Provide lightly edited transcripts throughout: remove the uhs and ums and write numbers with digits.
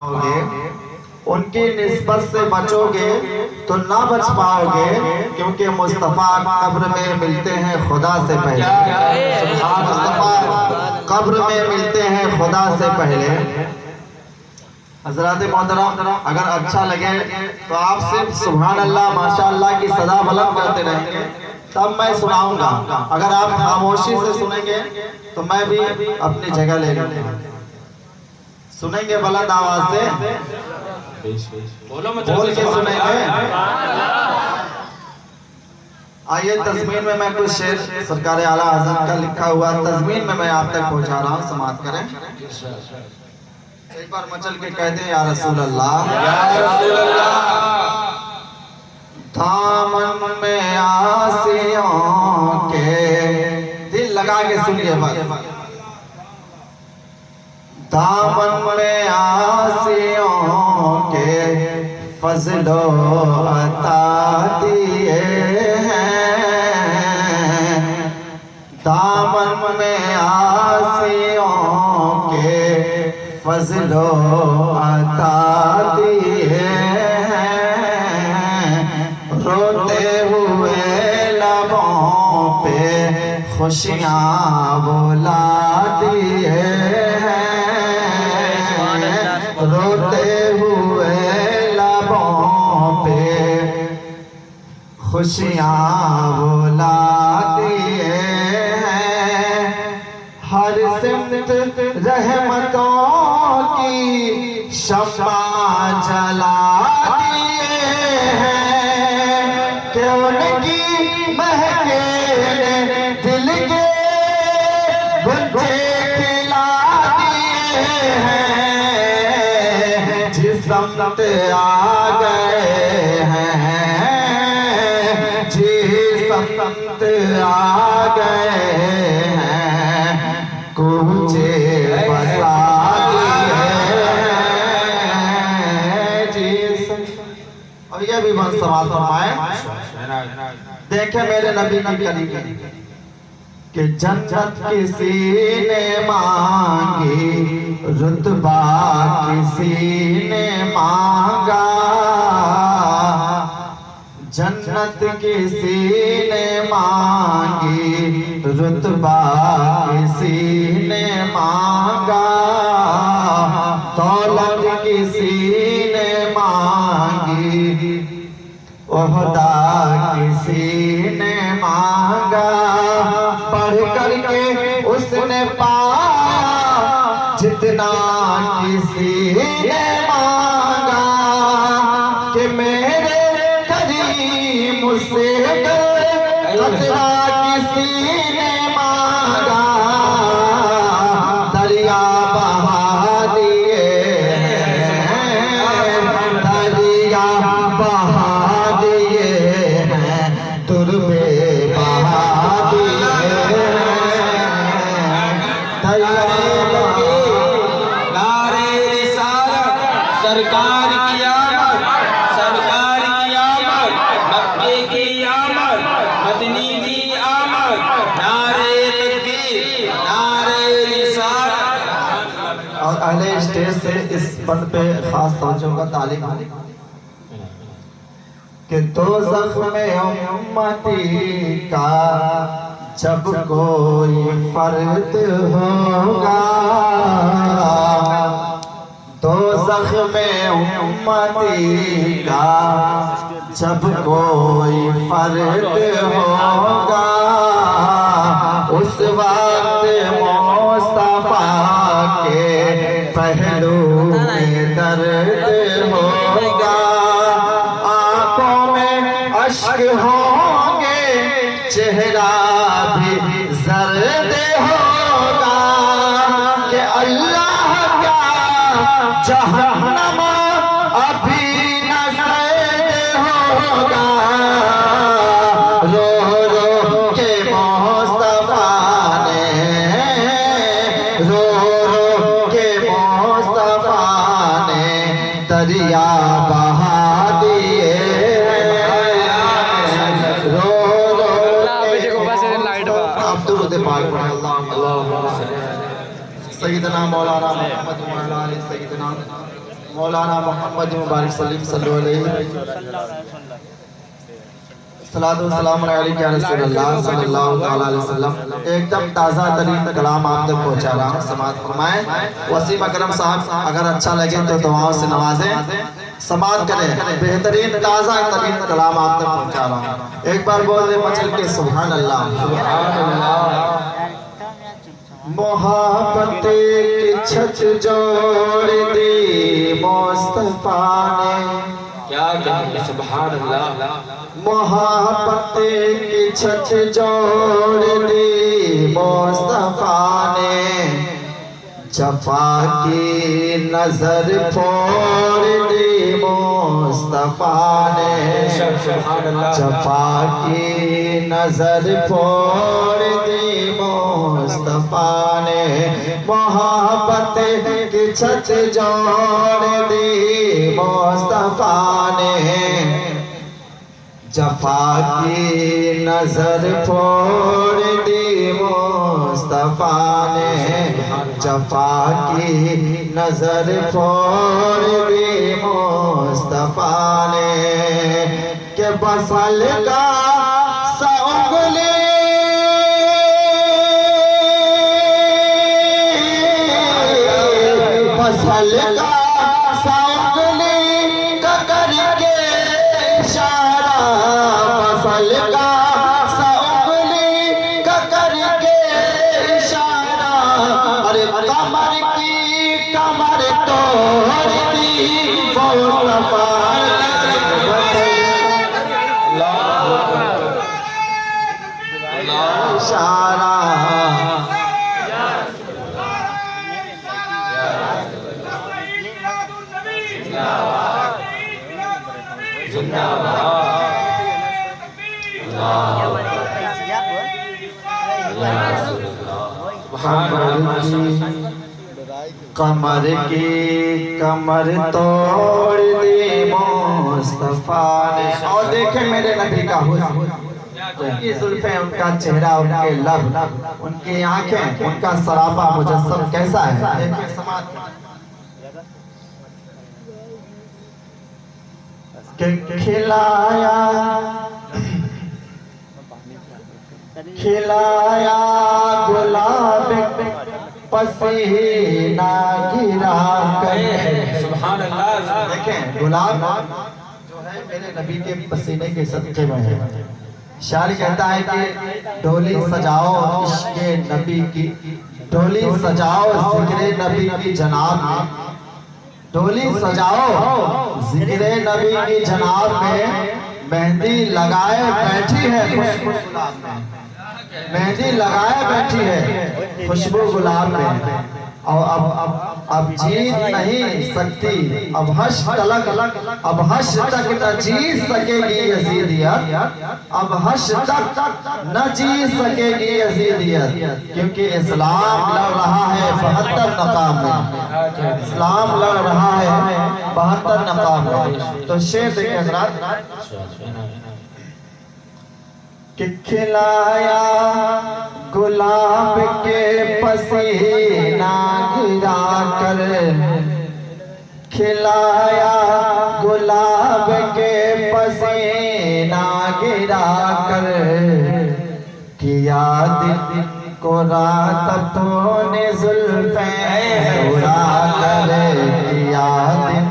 पाओगे, उनकी निस्बत से बचोगे तो ना बच पाओगे, क्योंकि मुस्तफ़ा कब्र में मिलते हैं खुदा से पहले। मुस्तफ़ा कब्र में मिलते हैं खुदा से पहले। हज़रात मोहतरम, अगर अच्छा लगे तो आप सिर्फ सुभान अल्लाह माशाअल्लाह की सदा बुलंद करते रहेंगे, तब मैं सुनाऊंगा। अगर आप खामोशी से सुनेंगे तो मैं भी अपनी जगह ले लूंगा। सुनेंगे बुलंद आवाज से, बोल के सुनेंगे। आइए तज़मीन में मैं कुछ शेर सरकार आला हज़रत का लिखा हुआ तज़मीन में मैं आप तक पहुंचा रहा हूँ, समाप्त करें। एक बार मचल के कहते हैं या रसूल अल्लाह, या रसूल अल्लाह। दामन में आसियों के, दिल लगा के सुनिए बस। दामन में आसियों के फज़लो अता दिए हैं, दामन में आसियों के फज़लो अता दिए हैं, रोते हुए लबों पे खुशियाँ बुला दिए हैं, रोते हुए लबों पे खुशियाँ बुला दिए हैं, हर सिमत रहमतों की शम्मा जला दिए हैं, कि उनकी महके दिल के गुंजे खिला दिए हैं, जिस समत आ गए हैं, जिस समत आ गए हैं, कुचे बसा और ये भी मन सवाल फरमाए। देखे मेरे नबी की करीब कि जन्नत किसी ने मांगी, रुतबा किसी ने मांगा, जन्नत किसी ने मांगी, रुतबा किसी ने मांगा, दौलत किसी ने मांगी, ओहदा किसी ने मांगा, पढ़ करके उसने पाया जितना किसी ने मांगा, कि मेरे करीम से खतरा किसी ने मांगा, दरिया बहा दिए हैं, दरिया बहा दिए हैं, तुरबे बहा दिए हैं, नारे रिसालत सरकार की आमद, सरकार की आमद, मक्के की आमद, मदनी की आमद, नारे तकबीर, नारे रिसालत। और अहले स्टेज से इस पद पे खास तवज्जो का तालिब कि दोज़ख में उम्मती का जब कोई फर्द होगा, दोज़ख में उम्मती का जब कोई फर्द होगा, उस वक्त मुस्तफ़ा के पहलू में दर्द होगा, आँखों में अश्क होंगे, चेहरा भी जर्द होगा, कि अल्लाह का जहन्नम अभी न सर्द होगा, रो रो के मुस्तफ़ा ने, रो रो के मुस्तफ़ा ने दरिया बहा दिए, रो रो अब तो रुदे पाक पढ़े अल्लाह सैयदना मौलाना मुहम्मद व अला आलि सैयदना मौलाना मोहम्मद मुबारक सलीम सल्लल्लाहु अलैहि सल्लल्लाहु अलैहि वसल्लम एकदम ताज़ा तरीन कलाम आप तक पहुँचा रहा हूँ। समाअत फरमाएं। वसीम अकरम साहब अगर अच्छा लगे तो दुआओं से नवाजें, समाअत करें। बेहतरीन ताज़ा तरीन कलाम आप तक पहुँचा रहा हूँ। एक बार बोल दे मचल के सुभान अल्लाह। मोहब्बत की छत जोड़ दी मुस्तफा ने, क्या कहें सुभान अल्लाह। मोहब्बत की छत जोड़ दी मुस्तफा ने, जफा की नजर फोड़ दी मुस्तफा ने, जफा की नजर फोड़ दी मुस्तफा ने, मोहब्बत की छत जोड़ दी मुस्तफा ने, जफा की नजर फोड़ दी मुस्तफा ने, जफा की नजर फोड़ दी मुस्तफा ने, के बसल का सौगली बसल का सौगली का करके इशारा, बसल का सौगली का करके इशारा, अरे कमर की कमर तोड़ दी मुस्तफा इशारा, कमर की कमर तोड़ दी मुस्तफा ने। और देखे मेरे नबी का हुस्न, उनकी जुल्फें, उनका चेहरा, उनके लब, उनकी आंखें, उनका सरापा मुजस्सम कैसा है। देखिए समाज के खिलाया खिलाया गुलाब पसीना गिरा कर। सुभान अल्लाह। देखें गुलाब जो है मेरे नबी के पसीने के सदके में है। शायर कहता है कि डोली सजाओ इश्क़ नबी की, डोली सजाओ ज़िक्र नबी की जनाब में, डोली सजाओ ज़िक्र नबी की जनाब में, मेहंदी लगाए बैठी है खुशबू गुलाब में, मेहंदी लगाए बैठी है खुशबू गुलाब में। और अब जीत नहीं सकती, अब हश तलक, अब हश तक न जीत सकेगी यजीदियत, अब हश तक न जीत सकेगी यजीदियत, क्योंकि इस्लाम लड़ रहा है 72 नकाम में, इस्लाम लड़ रहा है 72 नकाम में। तो शेर देखें हज़रात कि खिलाया गुलाब के पसीना गिरा कर, खिलाया गुलाब के पसीना गिरा कर, किया दिन को रात अपने जुल्फें उड़ा कर, किया दिन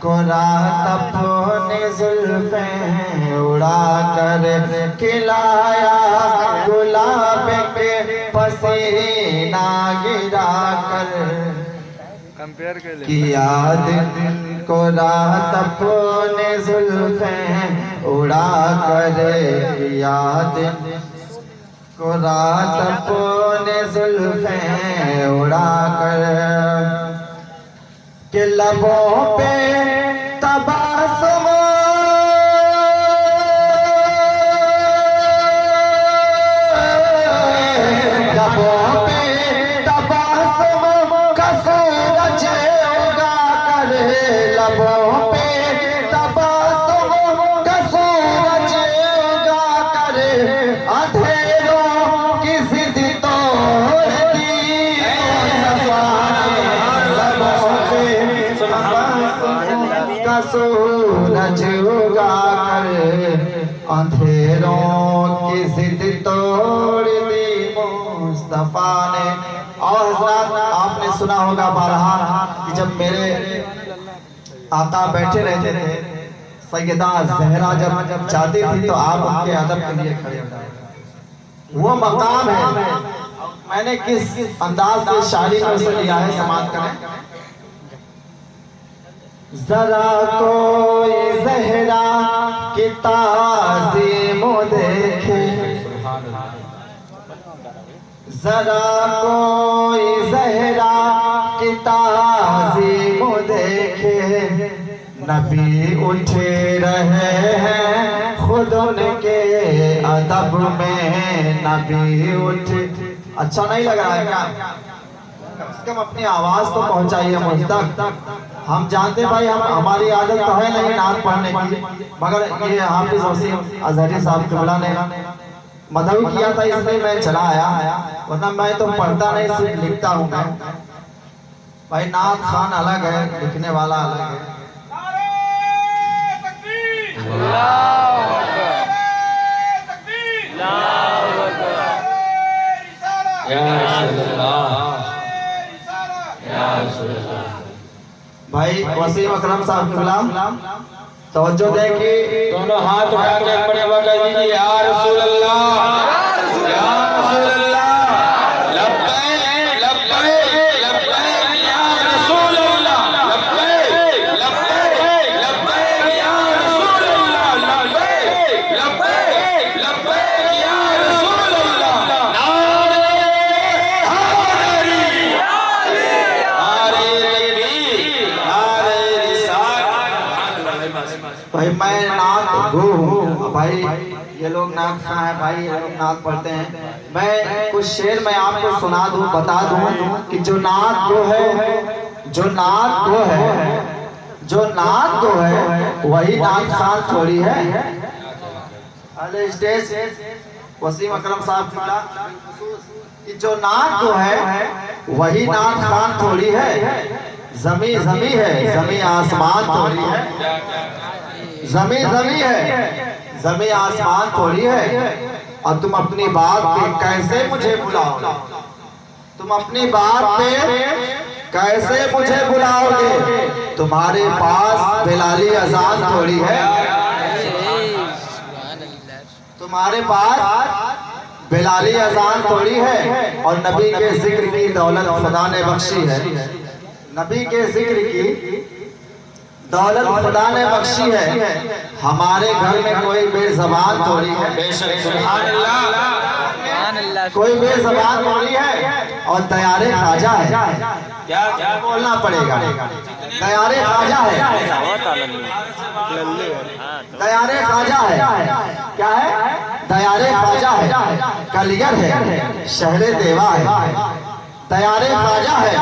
को रात अपने जुल्फें उड़ा कर, खिलाया गुलाब के पसीना गिरा कर, किया दिन को रात अपने जुल्फें उड़ा कर, किया दिन को रात अपने जुल्फें उड़ा कर, के लबों पे तबासुम लबों पे तबासुम का सूरज उगा कर, लबों पे तबासुम का सूरज उगा कर, अंधेरों की जिद तोड़ दी मुस्तफा ने, लबों पे का सूरज उगा कर अंधेरों की जिद तोड़ दी मुस्तफा ने। और हज़रात आपने सुना होगा बारहा कि जब मेरे आका बैठे रहते थे, सैयदा ज़हरा जब जाती थी तो आप उनके अदब के लिए खड़े हो जाते। वो मकाम है। मैंने किस अंदाज से शायरी में उसे लिया है, समाप्त करें। जरा कोई ज़हरा की ताज़ीम देखे, जरा कोई ज़हरा की ताज़ीम देखे, नबी उठे रहे हैं खुद उनके अदब में, नबी उठे। अच्छा नहीं लग रहा है क्या? कम से कम अपनी आवाज तो पहुंचाइए मुझ तक। हम जानते भाई हमारी आदत तो है नहीं नात पढ़ने की, मगर ये हाफिज वसीम अजहरी साहब किबला ने मदऊ किया था, इसलिए मैं चला आया, वरना मैं तो पढ़ता नहीं, सिर्फ लिखता हूँ मैं। भाई नात खान अलग है, लिखने वाला अलग है। भाई वसीम अकरम साहब किबला तवज्जो दे कि दोनों हाथ उठा के बड़े वक़्त दीजिए, या रसूल अल्लाह, या रसूल अल्लाह, लब्बैक लब्बैक लब्बैक या रसूल अल्लाह, लब्बैक लब्बैक लब्बैक या रसूल अल्लाह, लब्बैक लब्बैक लब्बैक या रसूल अल्लाह। नारे हैदरी, नारे तकबीर, नारे रिसालत। भाई मैं नात गो हूँ। भाई ये लोग नात खा है, भाई ये लोग नात पढ़ते हैं। मैं कुछ शेर मैं आपको सुना दूं, बता दूं कि जो नात गो है, जो नात गो है, जो नात गो है वही नात खान थोड़ी है। अरे स्टेज वसीम अकरम साहब कि जो नात गो है वही नात खान थोड़ी है। जमी जमी है, जमी आसमान थोड़ी है। जमी जमी है, जमी आसमान थोड़ी है। और तुम अपनी बात पे कैसे मुझे बुलाओगे? तुम अपनी बात पे कैसे मुझे बुलाओगे? तुम्हारे पास बिलाली अजान थोड़ी है। तुम्हारे पास बिलाली अजान थोड़ी है। और नबी के जिक्र की दौलत खुदा ने बख्शी है। नबी के जिक्र की दौलत खुदा ने बख्शी है। हमारे घर में कोई बेज़बान थोड़ी है। बेशक, सुभान अल्लाह, कोई बेज़बान थोड़ी है। और तैयारे ख्वाजा है। क्या क्या बोलना पड़ेगा, तैयारे ख्वाजा है। तैयारे ख्वाजा है। क्या है? तैयारे ख्वाजा है। कलियर है, शहरे देवा है। तैयारे ख्वाजा है,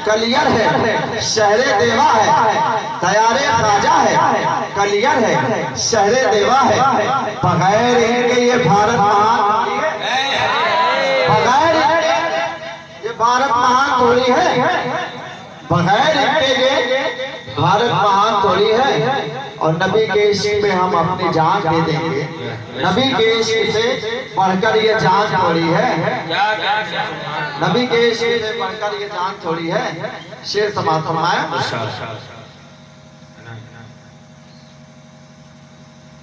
कलियर है, शहरे देवा है। तैयारे ख्वाजा है, कलियर है, शहरे देवा है। बगैर इनके ये भारत महान, बगैर ये भारत महान थोड़ी है। बगैर इनके ये भारत महान थोड़ी है। और नबी के इश्क पे हम अपनी जान दे देंगे। नबी के इश्क से बढ़कर ये जान थोड़ी है। नबी के इश्क से बढ़कर ये जान थोड़ी है। शेर समाप्त फरमाया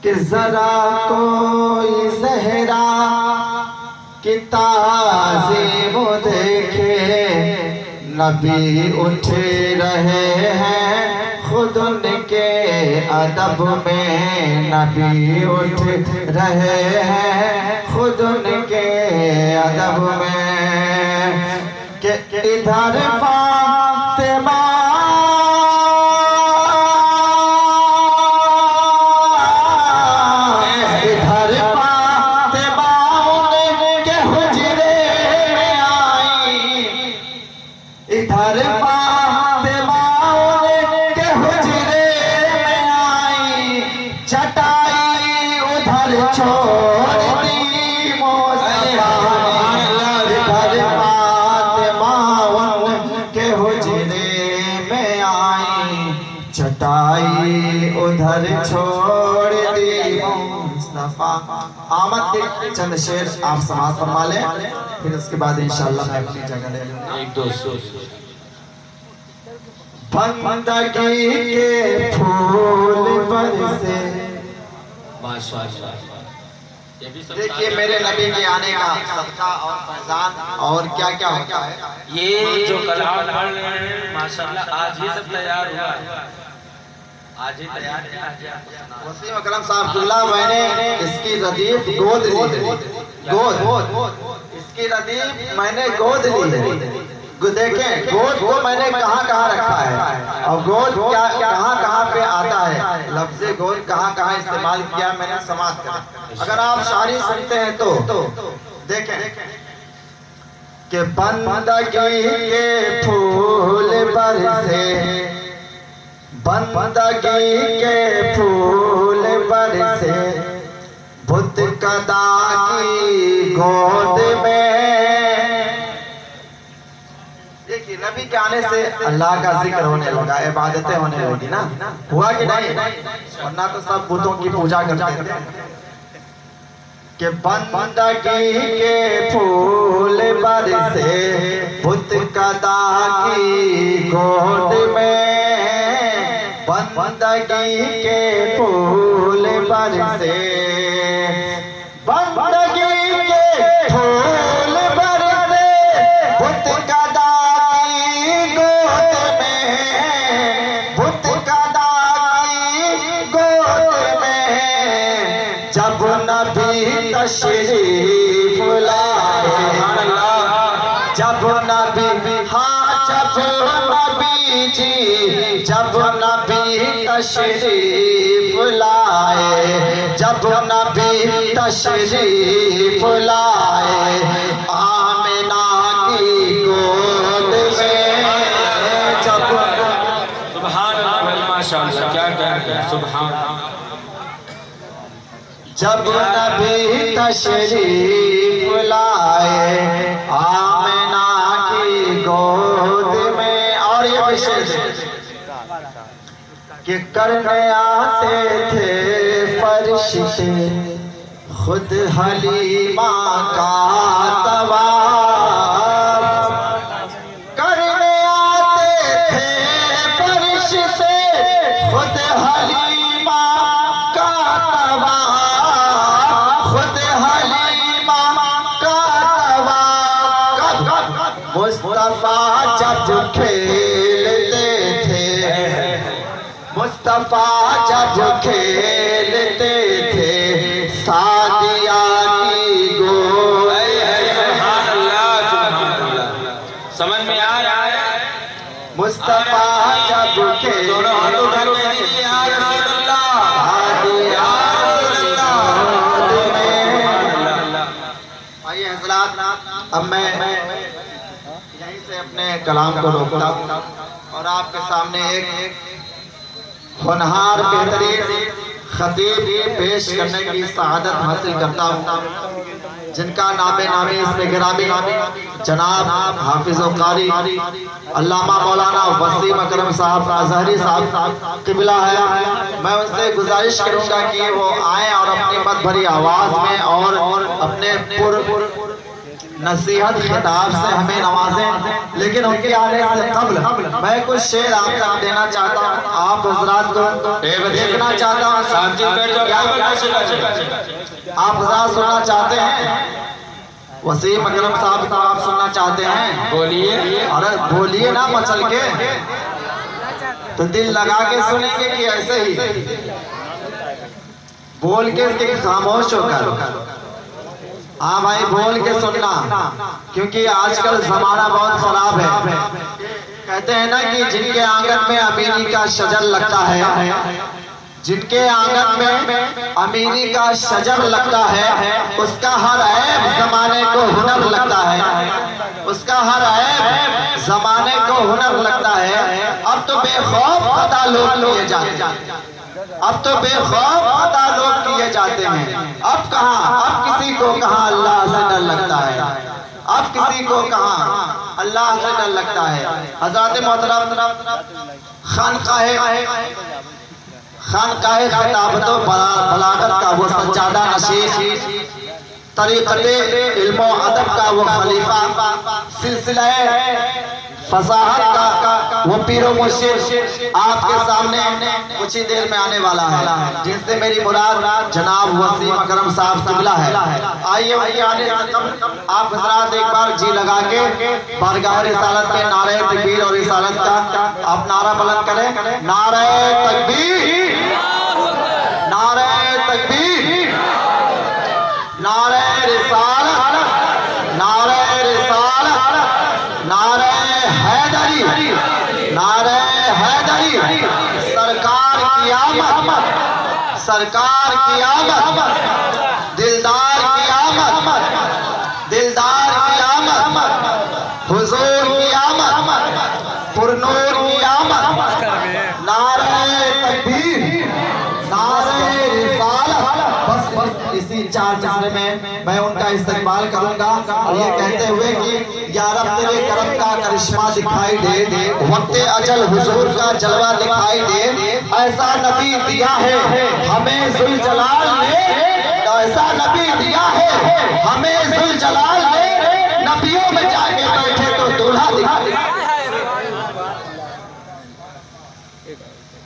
कि जरा कोई ज़हरा की ताज़ीम देखे, नबी उठे रहे हैं खुद उनके अदब में। नबी उठ रहे हैं खुद उनके अदब में। कि इधर फातिमा चटाई आई उधर छोड़ दी मुस्तफा। आमद के चंद शेर आप समाज फरमा लें, फिर उसके बाद इंशाअल्लाह मैं अपनी जगह ले लूंगा। एक दो सौ बंदगी के फूल बरसे। माशाअल्लाह। देखिए मेरे नबी के आने का सदका और फैजान और क्या क्या होता है। ये जो कलाम पढ़ रहे हैं माशाअल्लाह आज ही सब तैयार हुआ है, आज ही तैयार है। वसीम अकरम साहब खुला मैंने इसकी रदीफ गोद ली, गोद इसकी रदीफ मैंने गोद ली। देखें गोद को मैंने कहाँ कहाँ रखा है और गोद क्या कहाँ कहाँ पे आता है, लफ्ज़ गोद कहाँ कहाँ इस्तेमाल किया मैंने समाज करा। अगर आप शायरी सुनते हैं तो देखें कि बंदगी के फूल बरसे, बंदगी के फूल बरसे बुत कदा की गोद में। देखिए नबी के आने से अल्लाह का जिक्र होने लगा, इबादतें होने लगी ना, हुआ कि नहीं? वरना तो सब बुतों की पूजा करते थे। कि बंदगी के फूल बरसे बुत कदा की गोद में, बंदगी के फूल बरसे, बंदगी के फूल बरसे बुत कदा की गोद में, बुत कदा की गोद में। जब नबी तशरीफ लाए, जब नबी जब नबी जी जब नबी तशरीफ लाए, जब नबी तशरीफ लाए आमिना की गोद में। जब सुभान अल्लाह माशाअल्लाह क्या कहते हैं सुभान। जब नबी तशरीफ लाए आमिना की गोद में। और ये विशेष कि करने आते थे फरिश्ते खुद हलीमा का तवाफ, करने आते थे फरिश्ते खुद हलीमा का तवाफ, खुद हलीमा का तवाफ। मुस्तफा जब खेलते थे, मुस्तफा जब खेलते थे सादिया की गोद। सुभान अल्लाह सुभान अल्लाह। समझ में आ रहा है? मुस्तफा जब दोनों हाथ उठा के दीजिए या रसूल अल्लाह, या रसूल अल्लाह। आइए हज़रात, अब मैं यहीं से अपने कलाम को रोकता हूँ और आपके सामने एक होनहार बेहतरीन खतीब पेश करने की सआदत हासिल करता हूँ, जिनका नामे नामी इसमें गिरामी जनाब हाफिज़ व कारी अल्लामा मौलाना वसीम अकरम साहब अज़हरी साहब क़िबला है। मैं उनसे गुजारिश करूँगा कि वो आए और अपनी मत भरी आवाज़ में और अपने नसीहत खिताब से हमें नवाजें। लेकिन उनके आने से कब्ल मैं कुछ शेर आप तक देना चाहता हूँ, आप हजरात को देखना चाहता हूँ। आप हजरात सुनना चाहते हैं? वसीम अकरम साहब का आप सुनना चाहते हैं? बोलिए। अरे बोलिए ना मचल के, तो दिल लगा के सुनेंगे कि ऐसे ही बोल के खामोश होकर? हाँ भाई बोल के सुनना, क्योंकि आजकल जमाना बहुत खराब है। कहते हैं ना कि जिनके आंगन में अमीरी का शजर लगता है, जिनके आंगन में अमीरी का शजर लगता है, उसका हर ऐब जमाने को हुनर लगता है, उसका हर ऐब जमाने को हुनर लगता है। अब तो बेखौफ खता लोग किए जाते हैं, अब तो बेखौफ खता लोग किए जाते हैं। अब कहाँ, अब किसी को कहाँ अल्लाह से डर लगता है। अब किसी को कहाँ अल्लाह से डर लगता है। हज़रत मोहतरम खानकाहे खिताबत व बलागत का वो सज्जादा नशीस, तरीक़ते इल्म व अदब का वो खलीफा, सिलसिला फसाहत का वो पीरो मुर्शिद आपके सामने कुछ ही देर में आने वाला है, जिनसे मेरी मुराद जनाब वसीम अकरम साहब किबला है। आइए उनके आने से आप हज़रात एक बार जी लगा के बारगाह रिसालत में नारे तकबीर और रिसालत का आप नारा बुलंद करें। नारे तकबीर, नारे तकबीर, नारे रिसालत, नारे रिसालत, नारे हैदरी, नारे हैदरी। सरकार की आमद, सरकार की आमद, दिलदार की आमद, दिलदार की आमद, हुजूर की आमद, पुरनूर की आमद। नारे तकबीर, नारे रिसालत। बस इसी चार चीज़ों में मैं उनका इस्तेमाल करूंगा और ये कहते हुए कि या रब तेरे करम का करिश्मा दिखाई दे, वक्ते अजल हुजूर का जलवा दिखाई दे। ऐसा नबी दिया है हमें ज़ुल जलाल ने, ऐसा नबी दिया है हमें ज़ुल जलाल